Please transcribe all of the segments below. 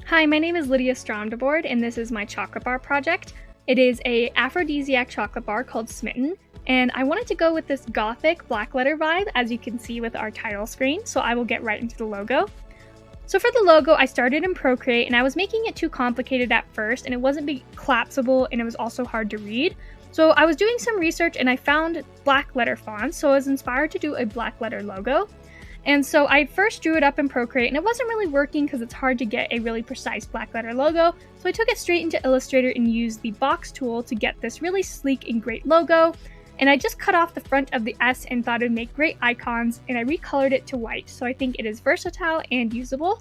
Hi, my name is Lydia Stromdebord, and this is my chocolate bar project. It is a aphrodisiac chocolate bar called Smitten, and I wanted to go with this gothic black letter vibe, as you can see with our title screen, so I will get right into the logo. So for the logo, I started in Procreate, and I was making it too complicated at first, and it wasn't collapsible, and it was also hard to read. So I was doing some research, and I found black letter fonts, so I was inspired to do a black letter logo. And so I first drew it up in Procreate, and it wasn't really working because it's hard to get a really precise black letter logo, so I took it straight into Illustrator and used the box tool to get this really sleek and great logo. And I just cut off the front of the S and thought it'd make great icons, and I recolored it to white, so I think it is versatile and usable.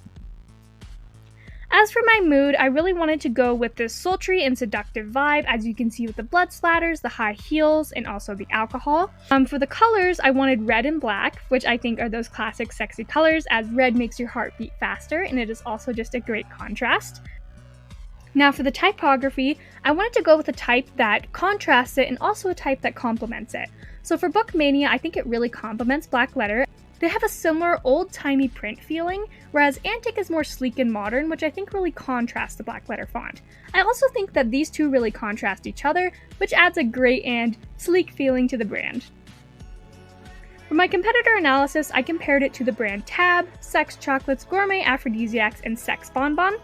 As for my mood, I really wanted to go with this sultry and seductive vibe, as you can see with the blood splatters, the high heels, and also the alcohol. For the colors, I wanted red and black, which I think are those classic sexy colors, as red makes your heart beat faster, and it is also just a great contrast. Now for the typography, I wanted to go with a type that contrasts it and also a type that complements it. So for Bookmania, I think it really complements black letter. They have a similar old-timey print feeling, whereas Antic is more sleek and modern, which I think really contrasts the black letter font. I also think that these two really contrast each other, which adds a great and sleek feeling to the brand. For my competitor analysis, I compared it to the brand Tab, Sex Chocolates, Gourmet Aphrodisiacs, and Sex Bonbon.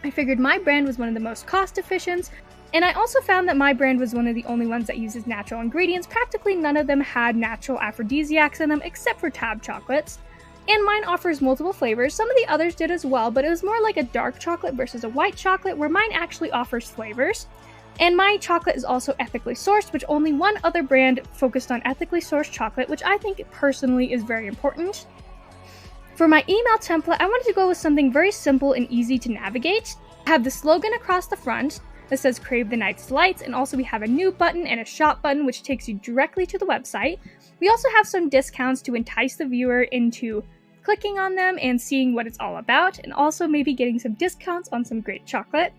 I figured my brand was one of the most cost-efficient, and I also found that my brand was one of the only ones that uses natural ingredients. Practically none of them had natural aphrodisiacs in them except for Tab chocolates. And mine offers multiple flavors. Some of the others did as well, but it was more like a dark chocolate versus a white chocolate, where mine actually offers flavors. And my chocolate is also ethically sourced, which only one other brand focused on ethically sourced chocolate, which I think personally is very important. For my email template, I wanted to go with something very simple and easy to navigate. I have the slogan across the front that says Crave the Night's Delights, and also we have a new button and a shop button which takes you directly to the website. We also have some discounts to entice the viewer into clicking on them and seeing what it's all about, and also maybe getting some discounts on some great chocolate.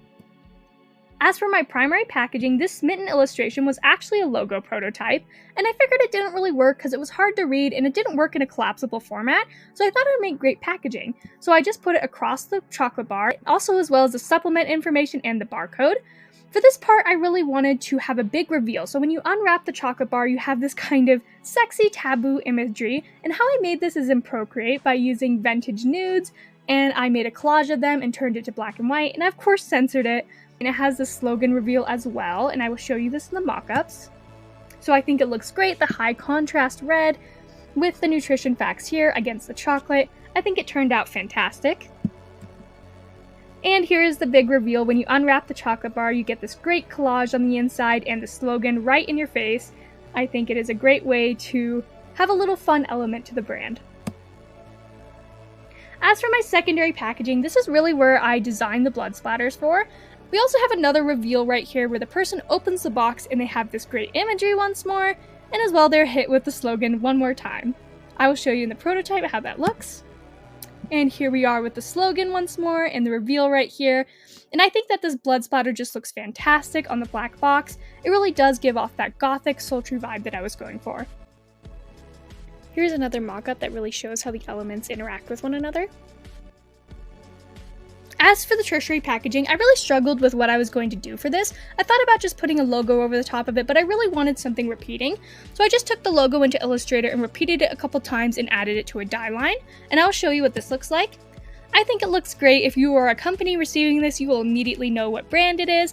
As for my primary packaging, this Smitten illustration was actually a logo prototype, and I figured it didn't really work because it was hard to read and it didn't work in a collapsible format, so I thought it would make great packaging. So I just put it across the chocolate bar, also as well as the supplement information and the barcode. For this part, I really wanted to have a big reveal, so when you unwrap the chocolate bar, you have this kind of sexy taboo imagery, and how I made this is in Procreate by using vintage nudes, and I made a collage of them and turned it to black and white, and I of course censored it. And it has the slogan reveal as well, and I will show you this in the mock-ups. So I think it looks great, the high contrast red with the nutrition facts here against the chocolate. I think it turned out fantastic. And here is the big reveal. When you unwrap the chocolate bar, you get this great collage on the inside and the slogan right in your face. I think it is a great way to have a little fun element to the brand. As for my secondary packaging, this is really where I designed the blood splatters for. We also have another reveal right here where the person opens the box and they have this great imagery once more, and as well they're hit with the slogan one more time. I will show you in the prototype how that looks. And here we are with the slogan once more and the reveal right here. And I think that this blood splatter just looks fantastic on the black box. It really does give off that gothic, sultry vibe that I was going for. Here's another mock-up that really shows how the elements interact with one another. As for the tertiary packaging, I really struggled with what I was going to do for this. I thought about just putting a logo over the top of it, but I really wanted something repeating. So I just took the logo into Illustrator and repeated it a couple times and added it to a die line. And I'll show you what this looks like. I think it looks great. If you are a company receiving this, you will immediately know what brand it is.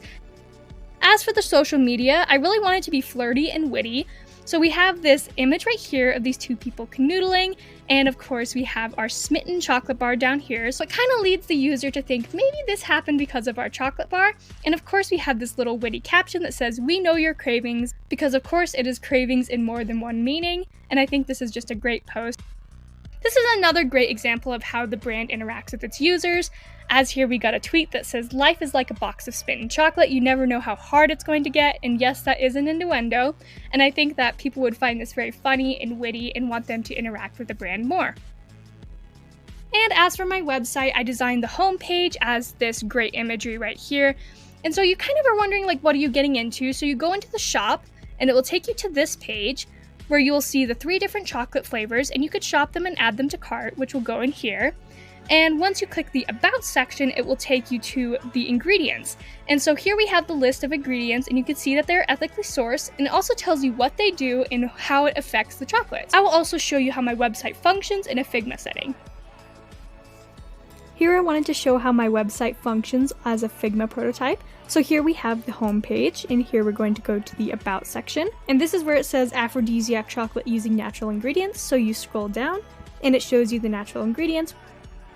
As for the social media, I really wanted to be flirty and witty. So we have this image right here of these two people canoodling, and of course we have our Smitten chocolate bar down here, so it kind of leads the user to think maybe this happened because of our chocolate bar. And of course we have this little witty caption that says, "We know your cravings," because of course it is cravings in more than one meaning, and I think this is just a great post. This is another great example of how the brand interacts with its users, as here we got a tweet that says, "Life is like a box of Smitten chocolate, you never know how hard it's going to get," and yes, that is an innuendo, and I think that people would find this very funny and witty and want them to interact with the brand more. And as for my website, I designed the homepage as this great imagery right here, and so you kind of are wondering, like, what are you getting into? So you go into the shop, and it will take you to this page, where you will see the 3 different chocolate flavors, and you could shop them and add them to cart, which will go in here. And once you click the About section, it will take you to the ingredients. And so here we have the list of ingredients, and you can see that they're ethically sourced, and it also tells you what they do and how it affects the chocolates. I will also show you how my website functions in a Figma setting. Here I wanted to show how my website functions as a Figma prototype. So here we have the home page, and here we're going to go to the About section. And this is where it says aphrodisiac chocolate using natural ingredients. So you scroll down, and it shows you the natural ingredients,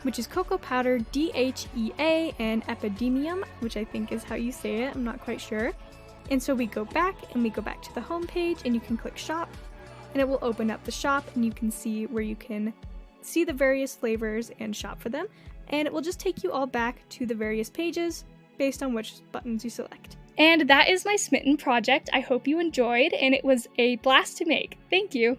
which is cocoa powder, DHEA, and epidemium, which I think is how you say it, I'm not quite sure. And so we go back, and we go back to the home page, and you can click shop, and it will open up the shop, and you can see where you can see the various flavors and shop for them. And it will just take you all back to the various pages based on which buttons you select. And that is my Smitten project. I hope you enjoyed, and it was a blast to make. Thank you!